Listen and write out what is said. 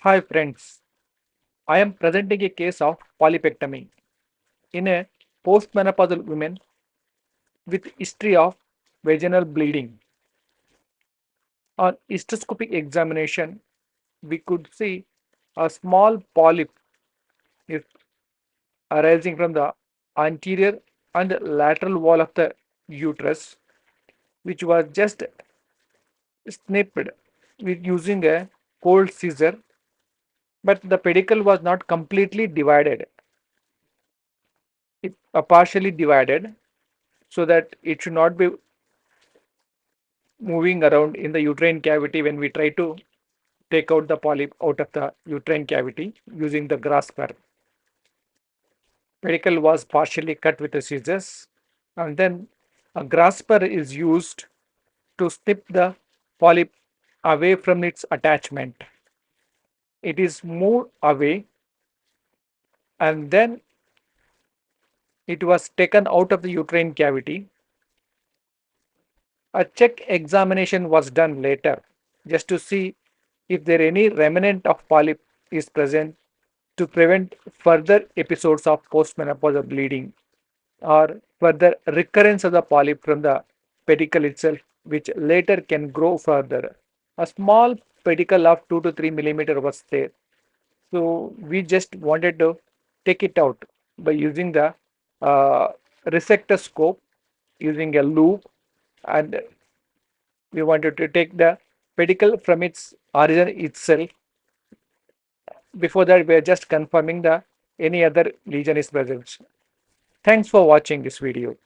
Hi friends, I am presenting a case of polypectomy in a postmenopausal woman with history of vaginal bleeding. On hysteroscopic examination, we could see a small polyp is arising from the anterior and lateral wall of the uterus, which was just snipped with using a cold scissor, but the pedicle was not completely divided. It partially divided so that it should not be moving around in the uterine cavity when we try to take out the polyp out of the uterine cavity using the grasper. Pedicle was partially cut with the scissors, and then a grasper is used to snip the polyp away from its attachment. It is moved away, and then it was taken out of the uterine cavity. A check examination was done later just to see if there any remnant of polyp is present to prevent further episodes of postmenopausal bleeding or further recurrence of the polyp from the pedicle itself, which later can grow further. A small pedicle of 2 to 3 millimeter was there. So we just wanted to take it out by using the uh, resectoscope, using a loop, and we wanted to take the pedicle from its origin itself. Before that, we are just confirming the any other lesion is present. Thanks for watching this video.